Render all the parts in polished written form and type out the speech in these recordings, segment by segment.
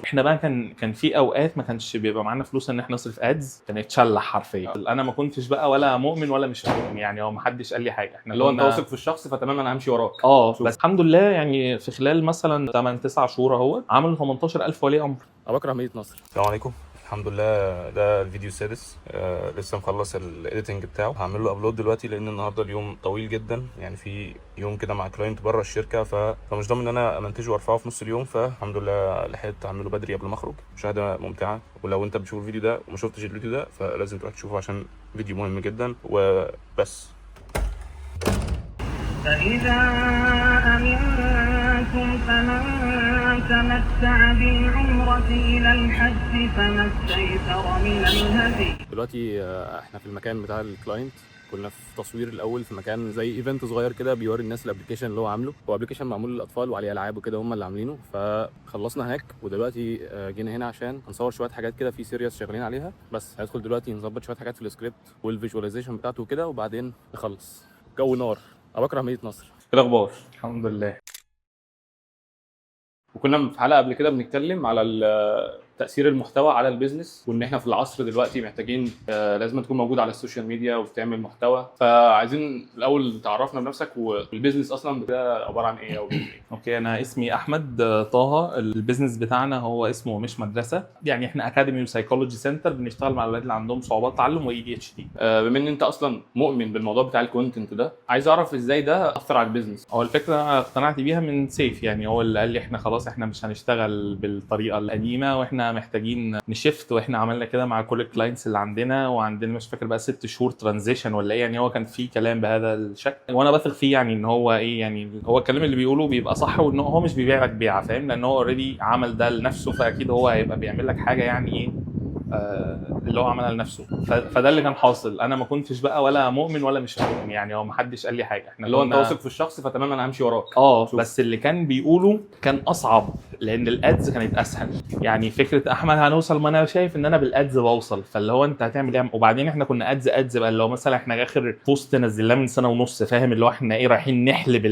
احنا بقى كان في اوقات ما كانش بيبقى معانا فلوس ان احنا نصرف ادز، كان يتشلح حرفيا. انا ما كنتش بقى ولا مؤمن ولا مش مؤمن، يعني هو ما حدش قال لي حاجه. احنا اللي هو انت واثق في الشخص فتمام انا همشي وراك. بس الحمد لله يعني في خلال مثلا 8 9 شهور اهو عملوا 18000 ولي امر. ابو بكر مدينه نصر. السلام عليكم. الحمد لله ده الفيديو السادس. لسه مخلص الايديتنج بتاعه، هعمل له ابلود دلوقتي لان النهارده اليوم طويل جدا، يعني في يوم كده مع كلاينت بره الشركه فمش ضامن ان انا امنتجه وارفعه في نص اليوم، فالحمد لله لحقت اعمله بدري قبل ما اخرج. مشاهده ممتعه، ولو انت بتشوف الفيديو ده وما شفتش الفيديو ده فلازم تروح تشوفه عشان فيديو مهم جدا. وبس. فإذا أمنتم فمن تمتع بالعمرة إلى الحج فما استيسر من الهدي. دلوقتي احنا في المكان بتاع الكلاينت. كنا في تصوير الاول في مكان زي ايفنت صغير كده بيوري الناس الابلكيشن اللي هو عامله. هو ابلكيشن معمول للاطفال وعليه العاب وكده، هم اللي عاملينه. فخلصنا هناك ودلوقتي جينا هنا عشان هنصور شويه حاجات كده في سيريس شغالين عليها. بس هندخل دلوقتي نظبط شويه حاجات في السكريبت والفيجواليزيشن بتاعته وكده، وبعدين نخلص. جو نار. ابو بكر مدينه نصر. ايه الاخبار؟ الحمد لله. وكنا في حلقه قبل كده بنتكلم على تأثير المحتوى على البيزنس، وان احنا في العصر دلوقتي محتاجين لازم تكون موجود على السوشيال ميديا وبتعمل محتوى. فعايزين الاول تعرفنا بنفسك والبيزنس اصلا ده عباره عن ايه او ايه؟ اوكي، انا اسمي احمد طه. البيزنس بتاعنا هو اسمه مش مدرسه، يعني احنا اكاديمي وسايكولوجي سنتر، بنشتغل مع الاولاد اللي عندهم صعوبات تعلم واي دي اتش دي. بما ان انت اصلا مؤمن بالموضوع بتاع الكونتنت ده، عايز اعرف ازاي ده اثر على البيزنس. هو الفكره انا اقتنعت بيها من سيف، يعني هو اللي قال لي احنا خلاص احنا مش هنشتغل بالطريقه القديمه واحنا محتاجين نشفت، واحنا عملنا كده مع كل الكلاينتس اللي عندنا، وعندنا مش فاكر بقى 6 شهور ترانزيشن ولا ايه، يعني هو كان في كلام بهذا الشكل وانا بثق فيه، يعني ان هو ايه، يعني هو الكلام اللي بيقوله بيبقى صح، وان هو مش بيبيع لك بيعه، فاهم؟ لان هو اوريدي عمل ده لنفسه، فاكيد هو هيبقى بيعمل لك حاجه يعني ايه اللي هو عملها لنفسه. فده اللي كان حاصل. انا ما كنتش بقى ولا مؤمن ولا مش مؤمن، يعني هو ما حدش قال لي حاجه. احنا اللي هو انت واثق في الشخص فتمام انا همشي وراك. بس اللي كان بيقوله كان اصعب لان الادز كانت اسهل. يعني فكره احمد هنوصل، ما انا شايف ان انا بالادز بوصل، فاللي هو انت هتعمل ايه؟ وبعدين احنا كنا ادز بقى، اللي هو مثلا احنا اخر بوست نزلناه من سنه ونص، فاهم؟ اللي هو احنا ايه، رايحين نحلب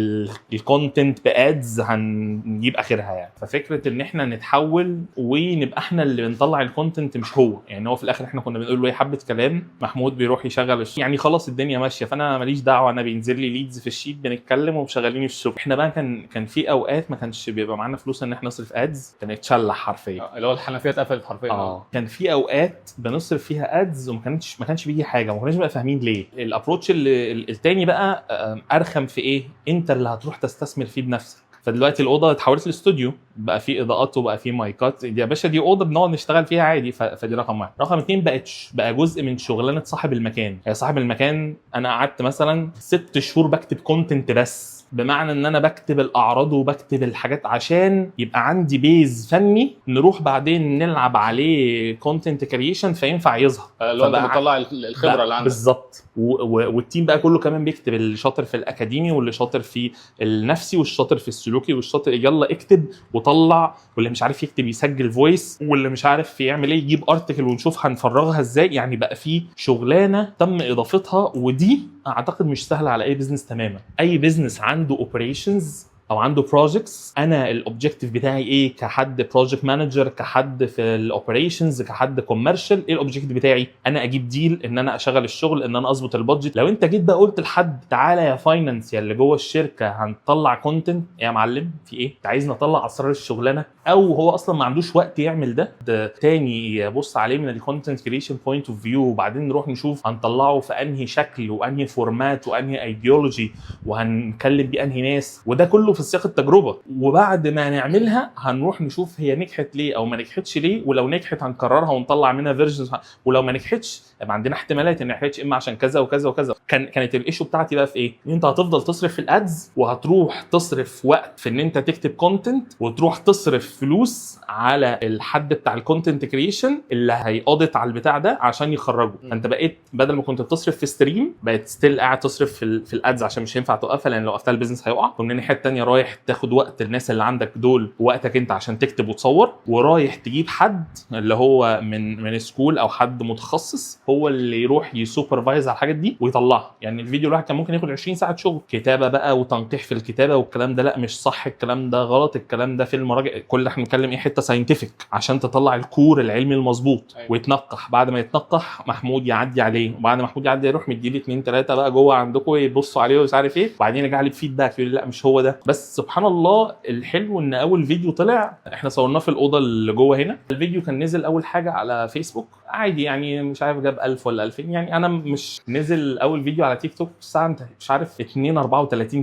الكونتنت بادز هنجيب اخرها يعني. ففكره ان احنا نتحول ونبقى احنا اللي بنطلع الكونتنت مش هو، يعني هو في الاخر احنا كنا بنقول له ايه، حبه كلام، محمود بيروح يشغل يعني خلاص الدنيا ماشيه، فانا ماليش دعوه، انا بينزل لي ليدز في الشيت بنتكلم ومشغلين الشغل. احنا بقى كان في اوقات ما كانش بيبقى معانا فلوس ان احنا نصرف ادز، كان يتشلح حرفيا. اللي هو الحنفيه اتقفلت حرفيا. كان في اوقات بنصرف فيها ادز وما كانش بيجي حاجه، ما كناش بقى فاهمين ليه. الابروتش التاني بقى ارخم في ايه، انت اللي هتروح تستثمر فيه بنفسك. فدلوقتي الاوضه اتحولت لاستوديو، بقى في اضاءات وبقى في مايكات، يا باشا دي اوضه بنقعد نشتغل فيها عادي. فدي رقم واحد. رقم 2 بقى جزء من شغلانه صاحب المكان. يعني صاحب المكان انا قعدت مثلا 6 شهور بكتب كونتنت، بس بمعنى ان انا بكتب الاعراض وبكتب الحاجات عشان يبقى عندي بيز فني نروح بعدين نلعب عليه كونتنت كرييشن فينفع يظهر. اللي انت بتطلع الخبره اللي عندك بالظبط. والتيم بقى كله كمان بيكتب، اللي شاطر في الاكاديمي واللي شاطر في النفسي والشاطر في السلوكي والشاطر يلا اكتب وطلع، واللي مش عارف يكتب يسجل فويس، واللي مش عارف يعمل ايه يجيب ارتكل ونشوف هنفرغها ازاي. يعني بقى في شغلانه تم اضافتها، ودي اعتقد مش سهله على اي بزنس تماما. اي بزنس عنده اوبريشنز او عنده بروجكتس، انا الاوبجيكتيف بتاعي ايه كحد بروجكت مانجر، كحد في الاوبريشنز، كحد كوميرشال، ايه الاوبجيكتيف بتاعي؟ انا اجيب ديل، ان انا اشغل الشغل، ان انا اظبط البادجت. لو انت جيت بقى قلت لحد تعالى يا فاينانس يا اللي جوه الشركه هنطلع كونتنت، يا معلم في ايه؟ انت عايز نطلع اسرار الشغلانه؟ او هو اصلا ما عندوش وقت يعمل ده تاني يبص عليه من الكونتنت كريشن بوينت اوف فيو، وبعدين نروح نشوف هنطلعه في انهي شكل وانهي فورمات وانهي ايديولوجي وهنكلم بيه انهي ناس، وده كله في سياق التجربه. وبعد ما نعملها هنروح نشوف هي نجحت ليه او ما نجحتش ليه، ولو نجحت هنكررها ونطلع منها فيرجنز، ولو ما نجحتش يبقى عندنا احتمالات ان نجحتش اما عشان كذا وكذا وكذا. كانت الايشو بتاعتي بقى في ايه؟ ان انت هتفضل تصرف في الادز وهتروح تصرف وقت في ان انت تكتب كونتنت، وتروح تصرف فلوس على الحد بتاع الكونتنت كرييشن اللي هيقاضت على البتاع ده عشان يخرجه. فانت بقيت بدل ما كنت بتصرف في ستريم، بقيت ستيل قاعد تصرف في الادز عشان مش هينفع توقفها، لان لو وقفتها البيزنس هيقع. ومن الناحيه الثانيه رايح تاخد وقت الناس اللي عندك دول وقتك انت عشان تكتب وتصور، ورايح تجيب حد اللي هو من سكول او حد متخصص هو اللي يروح يسوبرفايز على الحاجات دي ويطلعها. يعني الفيديو الواحد كان ممكن ياخد 20 ساعه شغل، كتابه بقى وتنقيح في الكتابه والكلام ده، لا مش صح، الكلام ده غلط، الكلام ده في المراجع، كل احنا بنتكلم ايه حته ساينتفك عشان تطلع الكور العلمي المظبوط. أيوة. ويتنقح، بعد ما يتنقح محمود يعدي عليه، وبعد ما محمود يعدي يروح مديلي 2 3 بقى جوه عندكم يبصوا عليه ومش عارف ايه، وبعدين يرجع لي بفيدباك يقول لي لا مش هو ده. بس سبحان الله الحلو ان اول فيديو طلع احنا صورناه في الاوضه اللي جوه هنا. الفيديو كان نزل اول حاجه على فيسبوك عادي، يعني مش عارف جاب 1000 ولا 2000، يعني انا مش نزل اول فيديو على تيك توك الساعه انت مش عارف 2:34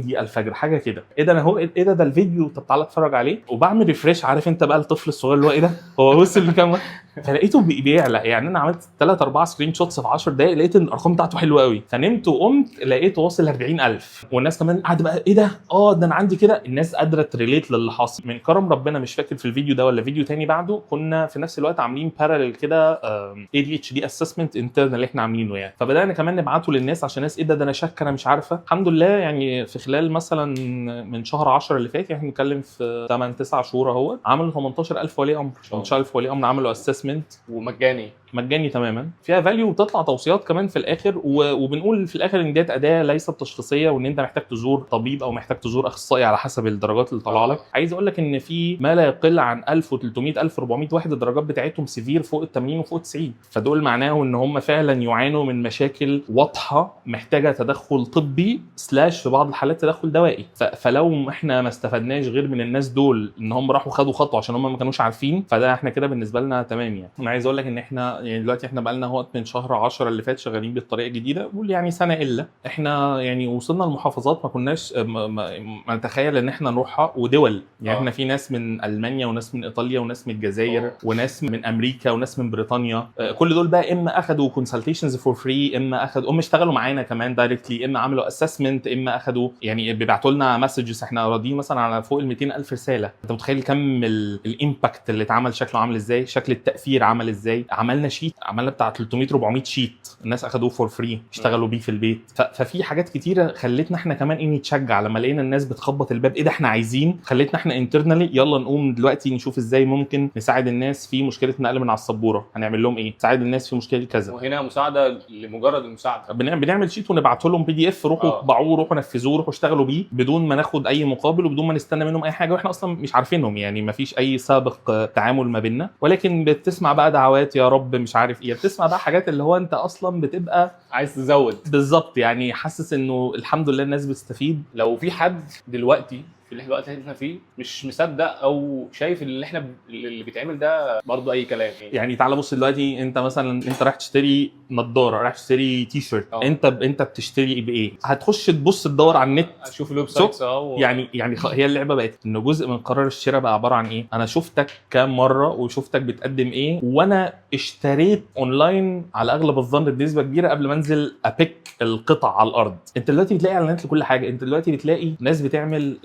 دقيقه الفجر حاجه كده. ايه ده انا هو ايه ده الفيديو، طب تعالى اتفرج عليه. وبعمل ريفريش، عارف انت بقى الطفل الصغير اللي هو ايه ده هو وصل لكام، فلقيته بيعلى. يعني انا عملت 3 4 سكرين شوتس في 10 دقائق، لقيت ان الارقام بتاعته حلوه قوي، فنمت وقمت لقيته واصل 40,000. والناس كمان قاعده بقى ايه ده، ده انا عندي كده. الناس قادره تريليت للي حاصل من كرم ربنا. مش فاكر في الفيديو ده ولا فيديو تاني بعده كنا في نفس الوقت عاملين بارالل كده ADHD اسسمنت انترنال اللي احنا عاملينه يعني، فبدانا كمان نبعته للناس عشان الناس ايه ده انا شك انا مش عارفه. الحمد لله يعني في خلال مثلا من شهر 10 اللي فات، احنا بنتكلم في 8 9 شهور اهو، عملوا 18,000 ولي امر. 18,000 ولي امر عملوا اسسمنت ومجاني مجاني تماما، فيها فاليو، وبتطلع توصيات كمان في الاخر. وبنقول في الاخر ان ديت اداه ليست تشخيصيه، وان انت محتاج تزور طبيب او محتاج تزور اخصائي على حسب الدرجات اللي طالعه لك. عايز اقول لك ان في ما لا يقل عن 1300 1400 واحد الدرجات بتاعتهم سيفير فوق ال 80 وفوق 90، فدول معناه ان هم فعلا يعانوا من مشاكل واضحه محتاجه تدخل طبي سلاش في بعض الحالات تدخل دوائي. فلو احنا ما استفدناش غير من الناس دول ان هم راحوا خدوا خطوه عشان هم ما كانوش عارفين، فده احنا كده بالنسبه لنا تمام. يعني انا عايز اقول لك ان احنا يعني دلوقتي احنا بقى لنا اهوت من شهر 10 اللي فات شغالين بالطريقه الجديده، قول يعني سنه الا احنا يعني وصلنا لمحافظات ما كناش ما نتخيل ان احنا نروحها، ودول يعني احنا في ناس من المانيا وناس من ايطاليا وناس من الجزائر وناس من امريكا وناس من بريطانيا. كل دول بقى اما اخذوا كونسلتيشنز فور فري، اما اخذوا اشتغلوا معانا كمان دايركتلي، اما عملوا اسسمنت، اما اخذوا يعني بيبعتوا لنا مسجز. احنا راضيين مثلا على فوق ال 200,000 رساله. انت متخيل كم الامباكت اللي اتعمل، شكله عامل ازاي، شكل التاثير عمل ازاي. عملنا شيت، عملنا بتاع 300 400 شيت الناس اخذوه فور فري اشتغلوا بيه في البيت. ففي حاجات كتيره خلتنا احنا كمان نتشجع لما لقينا الناس بتخبط الباب ايه ده احنا عايزين، خلتنا احنا انترنالي يلا نقوم دلوقتي نشوف ازاي ممكن نساعد الناس في مشكله نقل من على السبوره، هنعمل لهم ايه، نساعد الناس في مشكله كذا. وهنا مساعده لمجرد المساعده، بنعمل شيت ونبعته لهم PDF، روحوا اطبعوه، روحوا نفذوه، روحوا اشتغلوا بيه بدون ما ناخد اي مقابل وبدون ما نستنى منهم اي حاجه، واحنا اصلا مش عارفينهم يعني ما فيش اي سابق تعامل ما بيننا. ولكن بتسمع بقى دعوات يا رب مش عارف ايه، بتسمع بقى حاجات اللي هو انت اصلا بتبقى عايز تزود بالظبط، يعني حاسس انه الحمد لله الناس بتستفيد. لو في حد دلوقتي في الوقت اللي احنا فيه مش مصدق او شايف اللي بيتعمل ده برضو اي كلام يعني تعال بص دلوقتي، انت مثلا انت رايح تشتري نظاره، رايح تشتري تي شيرت، انت بتشتري بايه؟ هتخش تبص تدور على النت تشوف الويب سايتس يعني هي اللعبه بقت انه جزء من قرار الشراء بقى عباره عن ايه؟ انا شفتك كام مره وشفتك بتقدم ايه، وانا اشتريت اونلاين على اغلب الظن بنسبه كبيره قبل ما انزل ابيك القطع على الارض. انت دلوقتي بتلاقي اعلانات لكل حاجه، انت دلوقتي بتلاقي ناس بتعمل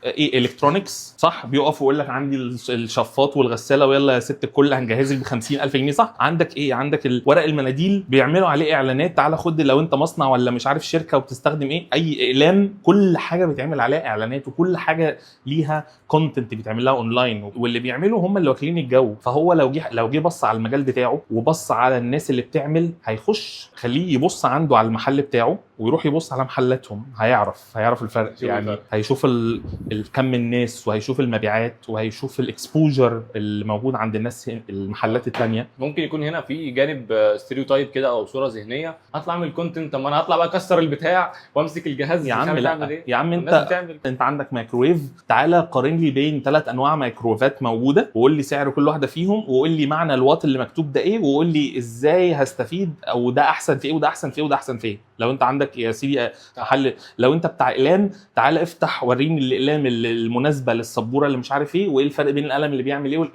ايه الكترونكس صح، بيقف ويقول لك عندي الشفاط والغساله ويلا يا ست الكل هنجهز لك ب 50,000 جنيه صح. عندك ايه، عندك ورق المناديل بيعملوا عليه اعلانات، تعالى خد لو انت مصنع ولا مش عارف شركه وبتستخدم ايه اي اقلام، كل حاجه بيتعمل عليها اعلانات وكل حاجه ليها كونتنت بيتعمل لها اونلاين، واللي بيعملوا هم اللي واكلين الجو. فهو لو جه بص على المجال بتاعه وبص على الناس اللي بتعمل، هيخش خليه يبص عنده على المحل بتاعه ويروح يبص على محلاتهم، هيعرف الفرق يعني هيشوف الكم الناس وهيشوف المبيعات وهيشوف الاكسبوجر اللي موجود عند الناس المحلات الثانيه. ممكن يكون هنا في جانب ستيريوتايب كده او صوره ذهنيه، هطلع اعمل كونتنت، طب ما انا هطلع بقى اكسر البتاع وامسك الجهاز يا عم لا إيه؟ يا عم انت عندك مايكرويف، تعالى قارن لي بين 3 انواع مايكرويفات موجوده وقول لي سعر كل واحده فيهم وقول لي معنى الوات اللي مكتوب ده ايه وقول لي ازاي هستفيد او ده احسن في ايه وده احسن في ايه وده احسن في ايه. لو انت عندك يا سيدي محل، لو انت بتاع اقلام تعالى افتح وريني الاقلام المناسبه للسبوره اللي مش عارف ايه وايه الفرق بين القلم اللي بيعمل ايه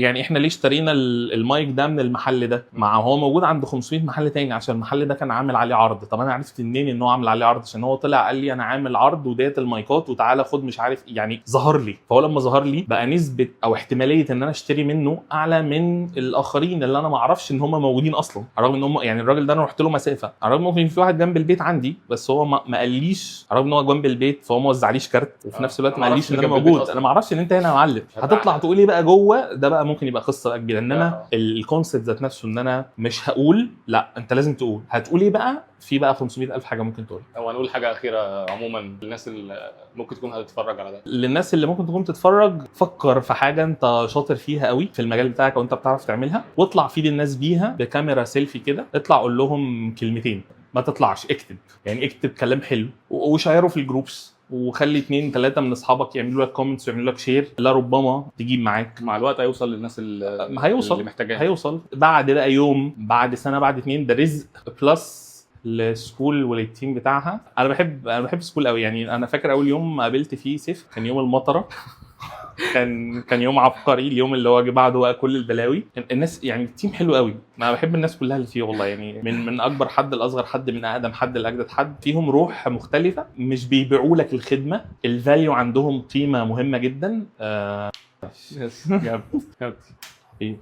يعني احنا ليه اشترينا المايك ده من المحل ده مع هو موجود عند 500 محل تاني عشان المحل ده كان عامل عليه عرض. طب انا عرفت منين ان هو عامل عليه عرض؟ عشان هو طلع قال لي انا عامل عرض وديت المايكات وتعالى خد مش عارف يعني ظهر لي. فهو لما ظهر لي بقى نسبه او احتماليه ان انا اشتري منه اعلى من الاخرين اللي انا ما اعرفش ان هم موجودين اصلا، رغم ان هم يعني الراجل ده انا رحت له مسافه، رغم ممكن في واحد جنب البيت البيت عندي، بس هو ما قاليش، رغم ان هو جنب البيت فهو ما وزعليش كارت، وفي نفس الوقت ما قاليش ان انا موجود. انا ما اعرفش ان انت هنا يا معلم. هتطلع تقول ايه بقى جوه؟ ده بقى ممكن يبقى قصه بقى كبيره. انما الكونسيبت ذات نفسه ان انا مش هقول، لا انت لازم تقول. هتقول ايه بقى؟ في بقى 500,000 حاجه ممكن تقول. هو هنقول حاجه اخيره عموما للناس اللي ممكن تكون هتتفرج على ده. للناس اللي ممكن تكون تتفرج، فكر في حاجه انت شاطر فيها قوي في المجال بتاعك او انت بتعرف تعملها، واطلع فيد الناس بيها بكاميرا سيلفي كده. اطلع قول لهم كلمتين، ما تطلعش اكتب، يعني اكتب كلام حلو وشيره في الجروبس، وخلي 2 3 من اصحابك يعملوا لك كومنتس ويعملوا لك شير، لا ربما تجيب معاك. مع الوقت هيوصل للناس اللي هيوصل محتاجاه. هيوصل بعد بقى يوم، بعد سنه، بعد 2، ده رزق بلس لسكول والتيم بتاعها. انا بحب سكول قوي. يعني انا فاكر اول يوم قابلت فيه سيف كان يوم المطره. كان يوم عبقري، اليوم اللي هو جه بعده بقى كل البلاوي. الناس يعني التيم حلو قوي، انا بحب الناس كلها اللي فيه والله. يعني من اكبر حد لاصغر حد، من اقدم حد لاجدد حد، فيهم روح مختلفه، مش بيبيعوا لك الخدمه، الفاليو عندهم قيمه مهمه جدا. يس. جامد. جامد.